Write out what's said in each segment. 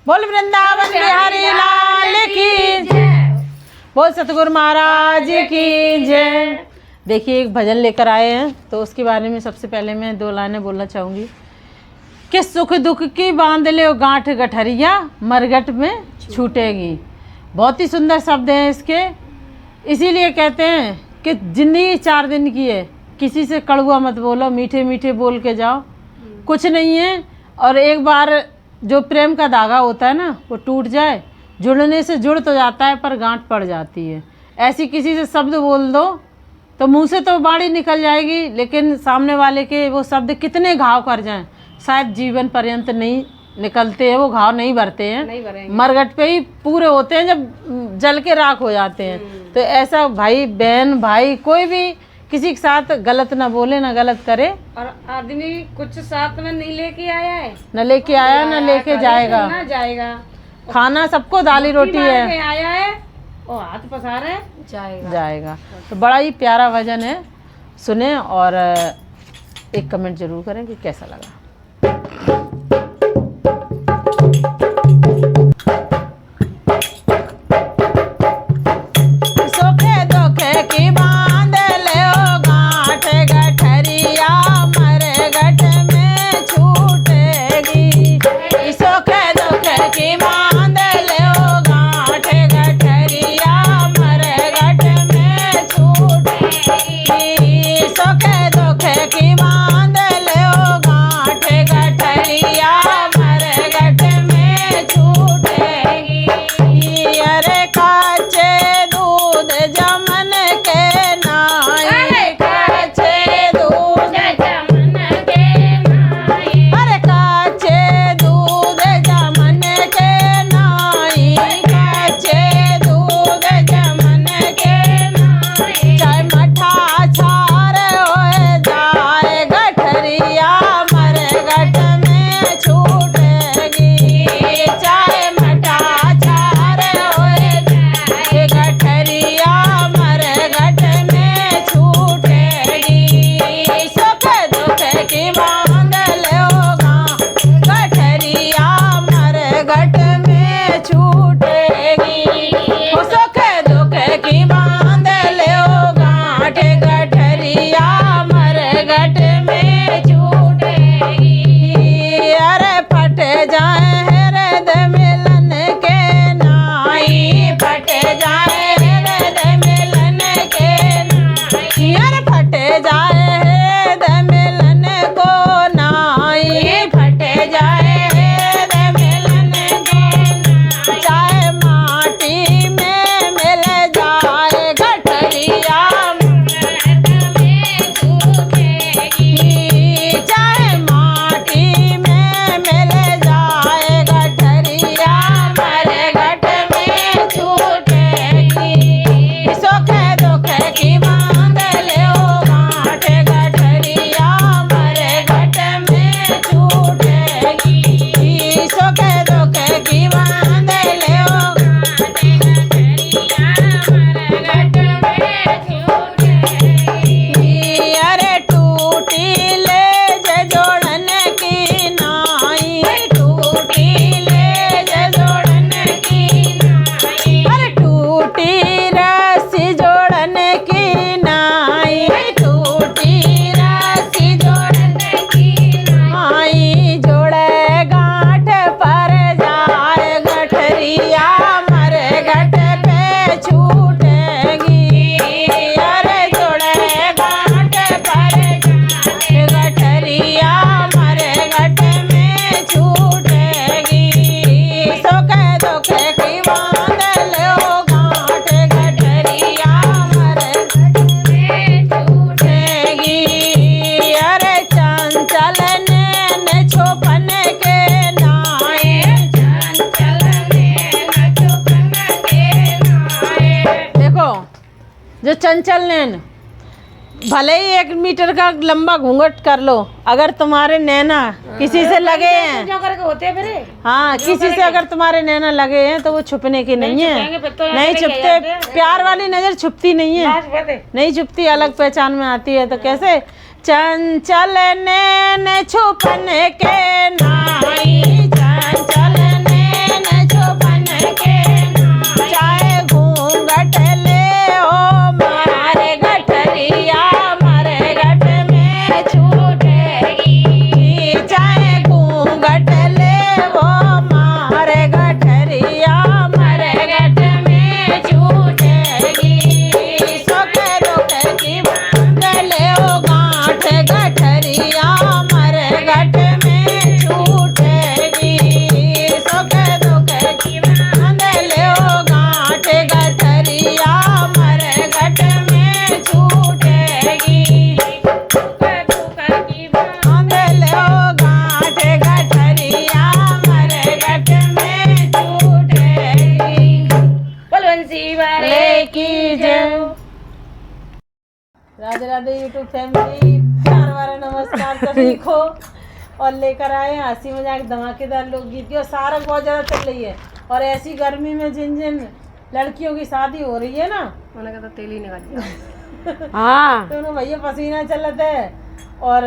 बोल वृंदावन बिहारी लाल की जय, बोल सतगुरु महाराज की जय। देखिए एक भजन लेकर आए हैं, तो उसके बारे में सबसे पहले मैं 2 लाइनें बोलना चाहूँगी कि सुख दुख की बांध ले गांठ गठरिया मरगट में छूटेगी। बहुत ही सुंदर शब्द हैं इसके। इसीलिए कहते हैं कि जिंदगी 4 दिन की है, किसी से कड़वा मत बोलो, मीठे मीठे बोल के जाओ, कुछ नहीं है। और एक बार जो प्रेम का धागा होता है ना, वो टूट जाए, जुड़ने से जुड़ तो जाता है पर गांठ पड़ जाती है। ऐसी किसी से शब्द बोल दो तो मुंह से तो बाड़ी निकल जाएगी, लेकिन सामने वाले के वो शब्द कितने घाव कर जाएं, शायद जीवन पर्यंत नहीं निकलते हैं, वो घाव नहीं भरते हैं, मरगट पे ही पूरे होते हैं जब जल के राख हो जाते हैं। तो ऐसा भाई बहन भाई कोई भी किसी के साथ गलत ना बोले, ना गलत करे। और आदमी कुछ साथ में नहीं लेके आया है, न लेके आया न लेके जाएगा, ना जाएगा। खाना सबको दाली रोटी है, आया है वो हाथ पसार है जाएगा। तो बड़ा ही प्यारा भजन है, सुने और एक कमेंट जरूर करें कि कैसा लगा। जो चंचल नैन, भले ही 1 मीटर का लंबा घूंघट कर लो, अगर तुम्हारे नैना किसी से लगे हैं, जो करके होते हैं फिर, हाँ किसी से अगर तुम्हारे नैना लगे हैं तो वो छुपने की नहीं है, नहीं छुपते। प्यार वाली नजर छुपती नहीं है, नहीं छुपती, अलग पहचान में आती है। तो कैसे चंचल नैन छुपने के नाई, चंचल नैन यूट्यूब फैमिली, प्यार वाला नमस्कार सभी को। और लेकर आए हैं हंसी मजाक धमाकेदार लोकगीत की, और सारा बहुत ज़्यादा चल रही है। और ऐसी गर्मी में जिन जिन लड़कियों की शादी हो रही है ना, मैंने कहा तेल ही निकाल दिया। हाँ, तो उन्हें भैया पसीना चलता है, और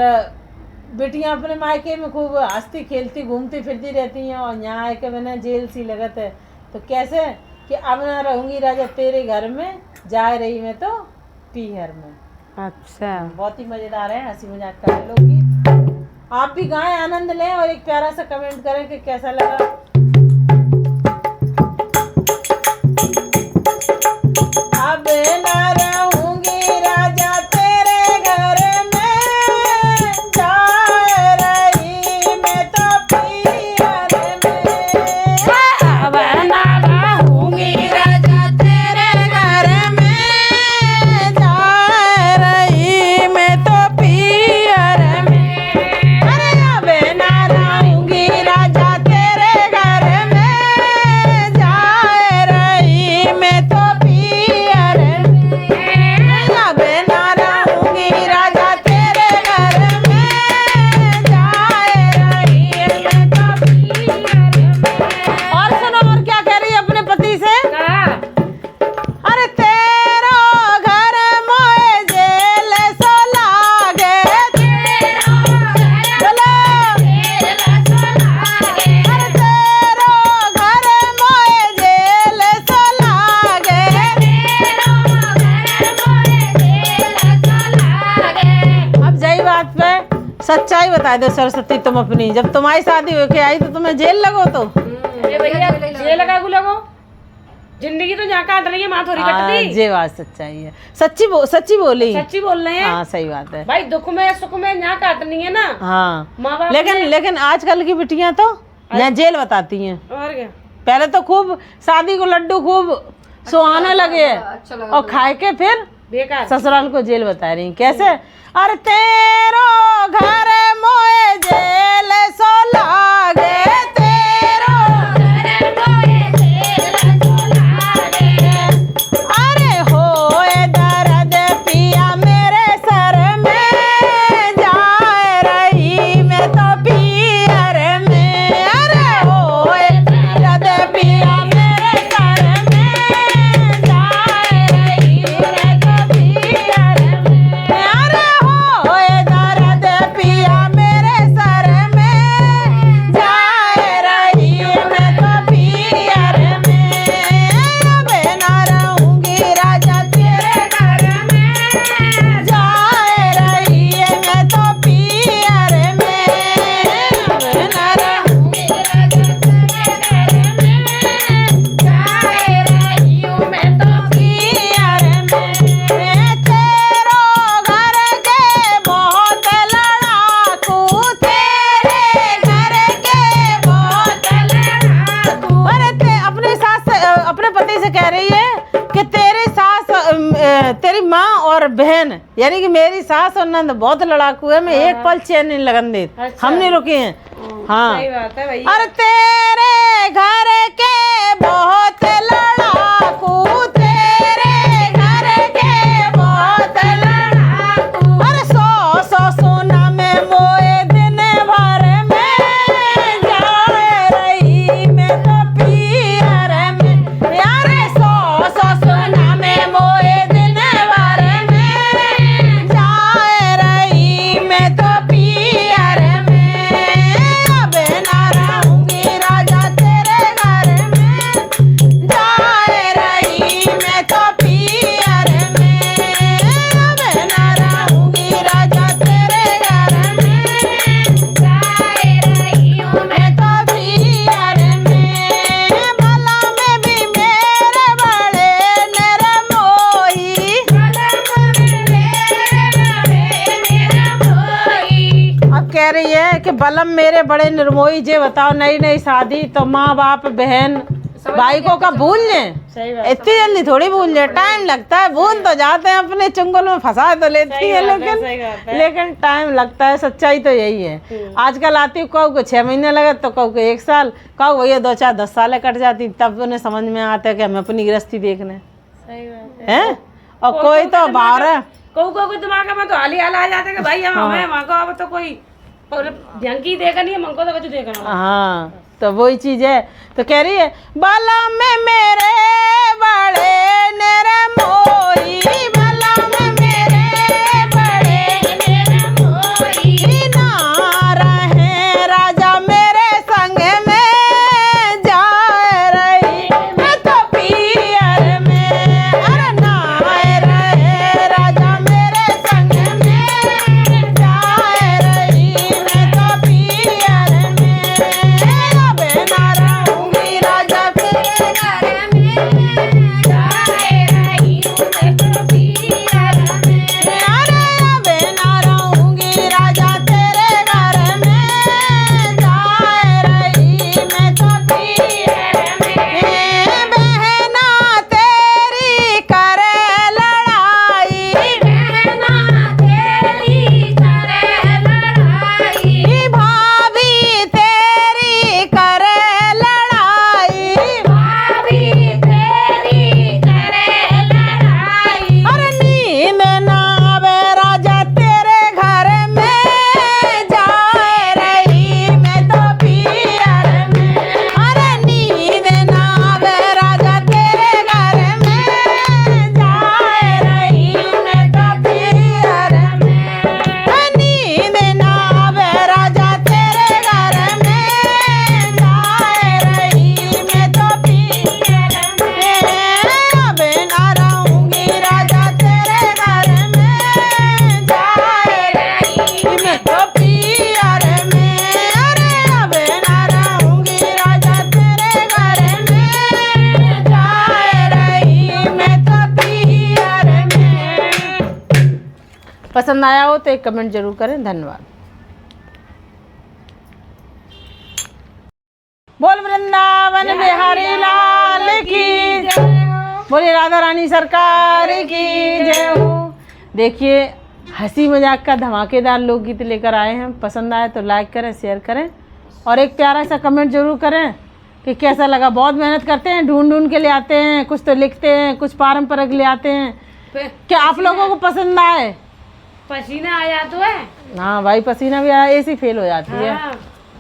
बेटियां अपने मायके में खूब हंसती खेलती घूमती फिरती रहती हैं, और यहाँ आके मैंने जेल सी लगत है। तो कैसे कि अब ना रहूंगी राजा तेरे घर में, जा रही मैं तो पीहर में। अच्छा, बहुत ही मजेदार है, हंसी मजाक का है लोकगीत। आप भी गाएं, आनंद लें, और एक प्यारा सा कमेंट करें कि कैसा लगा। अब ना रहूंगी राजा तेरे घर में, जा रही मैं तो पीहर में। अब ना रहूंगी राजा तेरे घर में, जा रही मैं तो पीहर में। अरे अब ना रहूंगी राजा तेरे घर में, जा रही मैं तो पीहर में। अब ना रहूंगी राजा तेरे घर में, जा रही मैं तो पीहर में। और सुनो, और क्या कह रही है अपने पति से? अरे तेरो घर मोए जेल सो लागे, बोलो। अरे तेरो घर मोए जेल सो लागे। अब सही बात पे सच्चाई बता दो सरस्वती, तुम अपनी, जब तुम्हारी शादी होके आई तो तुम्हें जेल लगो तो? अरे भैया जेल लगा लगो, जिंदगी तो यहाँ काट रही है, माँ थोड़ी कट दी। ये बात सच्चाई है, सच्ची बोली। सच्ची बोल रहे हैं हाँ सही बात है भाई, दुख में सुख में यहाँ काटनी है ना। हाँ, माँ बाप लेकिन आजकल की बिटियां तो यहाँ जेल बताती हैं। और क्या, पहले तो खूब शादी को लड्डू खूब सुहाने लगे, और खाए के फिर बेकार। ससुराल को जेल बता रही। कैसे? अरे तेरो घर मोए जेल सो लागे, तेरो घर मोए जेल सो लागे। अरे होए दर्द पिया मेरे सर में, जा रही मैं तो पीहर में। अरे होए दर्द पिया मेरे सर में, जा रही मैं तो पीहर में। अरे होए दर्द पिया मेरे सर में, जा रही मैं तो पीहर में। अब ना रहूंगी राजा तेरे घर में, जा रही मैं तो पीहर में। अब ना रहूंगी राजा तेरे घर में, जा रही हूँ मैं तो पीहर में। तेरो घर के बहुत लड़ाकू, तेरे घर के बहुत लड़ाकू। अरे अपने पति से कह रही है कि तेरी सास तेरी माँ और बहन, यानी कि मेरी सास और नंद बहुत लड़ाकू है, मैं एक पल चैन नहीं लगन देती। अच्छा। हम नहीं रुके हैं। हाँ सही बात है भैया। अरे तेरे घर के बहुत लड़ाकू, तेरे घर के बहुत लड़ाकू। अरे सौ सोना में मोए दिन भर में, जा रही मैं तो पीहर में। अरे सौ सोना में मोए दिन भर में, जा रही मैं तो पीहर में। अब ना रहूंगी राजा तेरे घर में, जा रही मैं तो पीहर में। अब ना रहूंगी राजा तेरे घर में, जा रही हूँ मैं तो पीहर में। भला में भी मेरे बड़े निर्मोही, अब कह रही है कि बलम मेरे बड़े निर्मोही। जे बताओ, नई नई शादी तो माँ बाप बहन भाई को कब भूल जाए? सही बात। इतनी जल्दी थोड़ी भूल जाए, टाइम लगता है। भूल तो जाते हैं, अपने चुंगल में फंसा तो लेती सही है, बात है, सही बात है। लेकिन टाइम लगता है। सच्चाई तो यही है। आजकल आती हूँ, कहू को 6 महीने लगे तो कहू को 1 साल, कहू भैया 2 4 10 सालें कट जाती, तब उन्हें समझ में आता है कि हमें अपनी गृहस्थी देखना सही बात है। है। और कोई तो बाहर को दिमाग में तो हाल ही हाल आ जाते कि भाई हम हमें वहाँ को अब तो कोई झंकी देखा नहीं है, मंको तो कुछ देखा ना। हाँ तो वही चीज है। तो कह रही है बाला में मेरे बड़े नेरे मोई, बाला में मेरे बड़े नेरे मोई, ना रहे राजा मेरे संग में जाए रही मैं तो पियर में, अरे ना रहे राजा मेरे संग में जाए रही मैं तो पियर में, अबे ना रहूंगी राजा तेरे घर में जाए रही मैं तो पियर में, अरे अबे ना रहूंगी राजा तेरे घर में जाए रही मैं तो पियर में, बहना तेरी करे लड़ाई, बहना तेरी करे लड़ाई, भाभी तेरी करे लड़ाई, भाभी तेरी करे लड़ाई, अरे नींद ना आवे राजा तेरे घर में जाए रही मैं तो पियर में, अरे नींद ना आवे राजा तेरे घर में जाए रही मैं तो पियर में, नींद ना आवे राजा तेरे घर में जाए रही मैं तो पियर में, अबे ना रहूंगी राजा तेरे घर में जाए रही मैं तो पियर में, अरे अबे ना रहूंगी राजा तेरे घर में जाए रही मैं तो पियर में। पसंद आया हो तो एक कमेंट जरूर करें। धन्यवाद। बोल वृंदावन बिहारी लाल की जय, बोलिए राधा रानी सरकार की जय हो। देखिए हंसी मजाक का धमाकेदार लोकगीत लेकर आए हैं। पसंद आए तो लाइक करें, शेयर करें और एक प्यारा सा कमेंट जरूर करें कि कैसा लगा। बहुत मेहनत करते हैं, ढूंढ ढूंढ के ले आते हैं, कुछ तो लिखते हैं, कुछ पारंपरिक ले आते हैं। क्या आप लोगों को पसंद आए? पसीना आ जाता है। हाँ भाई पसीना भी आया, एसी फेल हो जाती है। हाँ,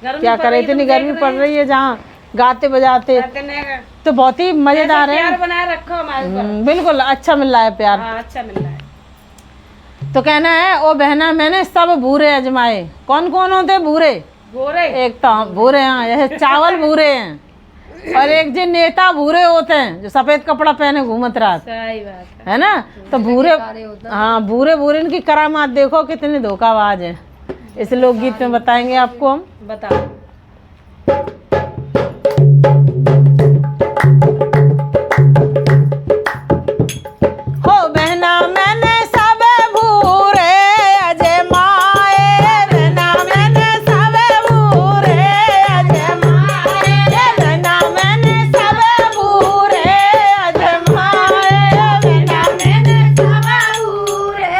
गर्मी क्या पड़ करें, रही है, इतनी तुम गर्मी देख पड़ रहे रही है जहाँ गाते बजाते हैं। तो बहुत ही मजेदार प्यार है। बनाए रखो हमारे ऊपर। बिल्कुल अच्छा मिल रहा है प्यार। हाँ, अच्छा मिल रहा है। तो कहना है ओ बहना मैंने सब भूरे अजमाए। कौन कौन होते भूरे? गोरे एक तो भूरे, हाँ जैसे चावल भूरे हैं, और एक जो नेता भूरे होते हैं जो सफेद कपड़ा पहने घूमत रात, सही बात है ना। तो भूरे, हाँ भूरे भूरे इनकी करामात देखो कितने धोखाबाज हैं। इस लोकगीत में बताएंगे आपको हम। बताओ। हो बहना मैंने सब भूरे अजमाए, बहना मैंने सब भूरे अजमाए, बहना मैंने सब भूरे अजमाए, बहना मैंने सब भूरे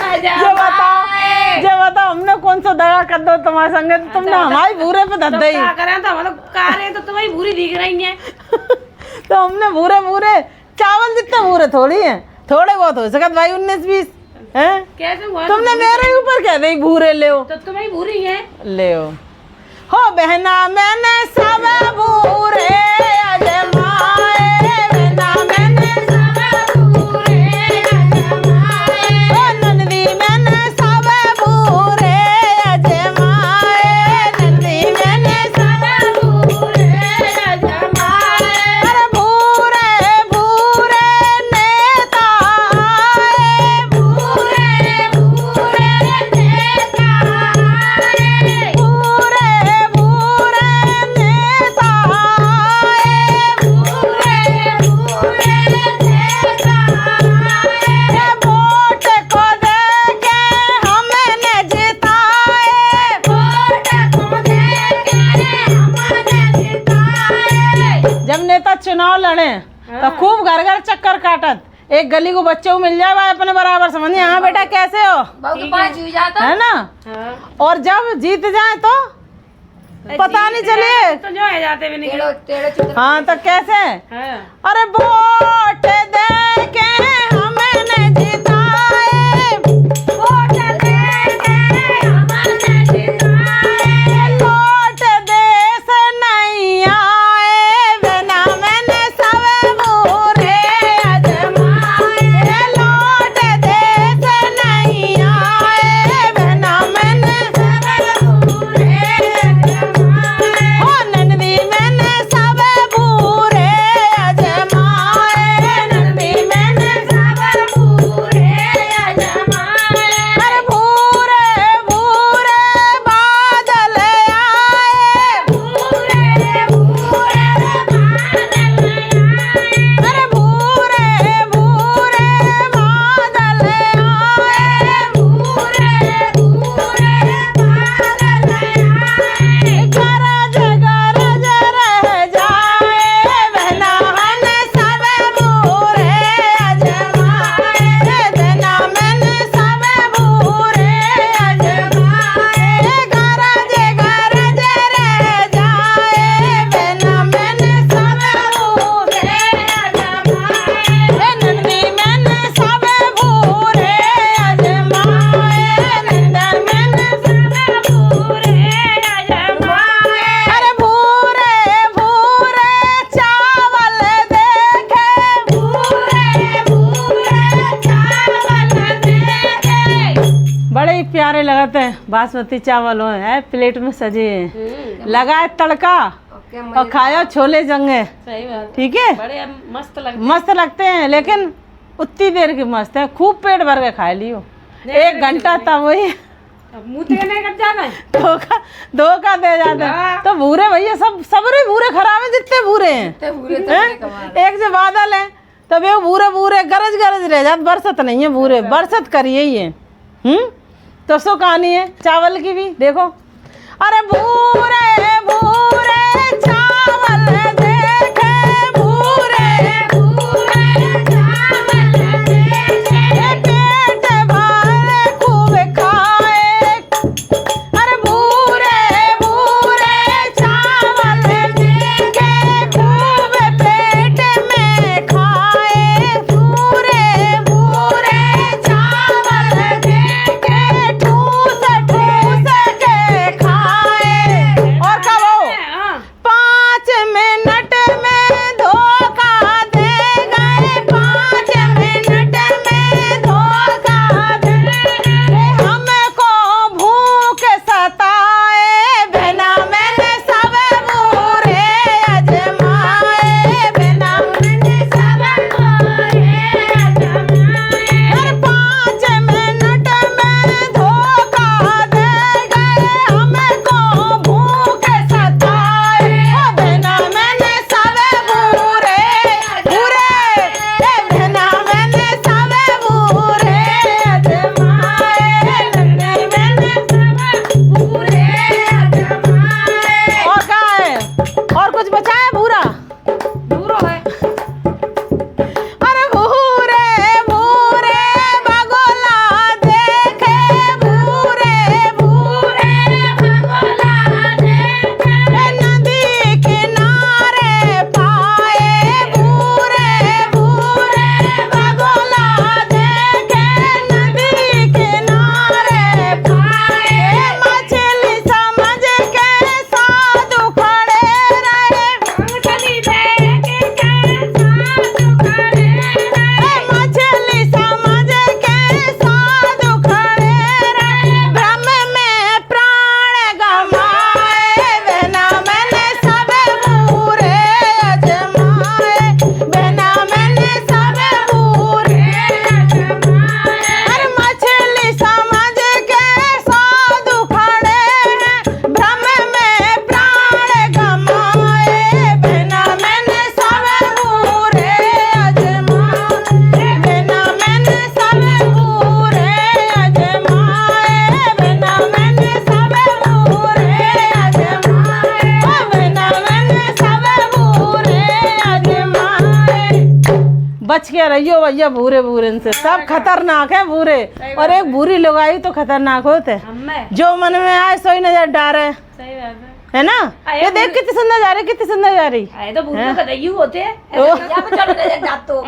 अजमाए। जो बताओ हमने कौन सा दगा कर दो तुम्हारे संगे, तो तुमने हमारी भूरे पे धर तो दी। क्या करें, तो हम लोग कारे तो तुम्हारी भूरी दिख रही है। तो हमने भूरे भूरे, चावल जितने भूरे थोड़ी हैं, थोड़े बहुत हो सकत भाई 19-20 हैं। कैसे हुआ? तुमने मेरे ऊपर कह दी भूरे ले तो तुम्हारी भूरी है। ले हो बहना मैंने सब भूरे अजमाए, बहना मैंने सब भूरे अजमाए, ओ नंदी मैंने सब भूरे अजमाए, नंदी मैंने सब भूरे अजमाए, अरे भूरे भूरे नेता आए, भूरे भूरे नेता आए, भूरे भूरे नेता आए, भूरे भूरे नेता आए, वोट को देके हमने जिताए, वोट को देके हमने जिताए। जब नेता चुनाव लड़े तो खूब घर घर चक्कर काटत, एक गली को बच्चे को मिल जाए भाई अपने बराबर, समझिए हाँ बेटा कैसे हो, है ना। हाँ। और जब जीत जाए तो पता नहीं चले तो जो है जाते भी नहीं। हाँ तो कैसे, हाँ। अरे वोट दे के हमने जिताए, लगाते हैं बासमती चावल है प्लेट में सजे हैं, लगाए तड़का और खाया छोले जंगे। सही बात, ठीक है, बड़े मस्त मस्त लगते हैं, लेकिन उतनी देर की मस्त है, खूब पेट भर के खा लियो। 1 घंटा तब वही मुँह नहीं कर जाना है। धोखा दे जाते हैं। तो भूरे भैया सबरे भूरे खराब है, जितने भूरे हैं। एक जो बादल है तब ये भूरे भूरे गरज गरज रह जाते, बरसत नहीं है, भूरे बरसत करिए ही है। तो सो कहानी है चावल की भी देखो। अरे भूरे भूरे चावल देखे, भूरे भूरे चावल देखे, पेट भर खूब खाए। अरे भूरे भूरे चावल देखे, खूब पेट में खाए। भूरे भूरे चावल देखे, ठूस ठूस के खाए। और कब हो? 5 मिनट में धोखा दे गए, 5 मिनट में धोखा दे गए। हमको भूख सताए, बिना मैंने सब बुरे अजमाए, बिना मैंने सब बुरे अजमाए। हर 5 मिनट में धोखा दे गए, हमको भूख सताए, बिना मैंने सब बुरे बुरे, बिना मैंने सब बुरे अजमाए, मैंने सब बुरे अजमाए। और क्या है? और कुछ बचा है भूरा? दूरो है। अरे भूरे भूरे बगोला देखे, भूरे भूरे बगोला देखे, नदी किनारे पाए। भूरे भूरे बगोला देखे, नदी किनारे पाए। मछली समझ के साधु खड़े रहे, मछली देख के साधु खड़े रहे, मछली समझ के साधु खड़े रहे। भ्रम में प्राण गमाए, बिना मैंने सब बुरे अजमाए, बिना मैंने सब बुरे अजमाए। अरे मछली समझ के साधु खड़े हैं, भ्रम में प्राण गमाए, बिना मैंने सब बुरे अजमाए, बिना मैंने सब बुरे अजमाए, बिना मैंने सब बुरे अजमाए, बिना मैंने सब बुरे अजमाए। बच के रहियो भैया भूरे भूरे से, सब खतरनाक है भूरे। और एक बुरी लुगाई तो खतरनाक होते हैं, हमें जो मन में आए सोई नजर डारे, सही बात है। है ना। ये देख कितनी सुंदर जा रही, कितनी सुंदर जा रही। आए तो भूत तो कदयू होते हैं। ओ। चलो जातो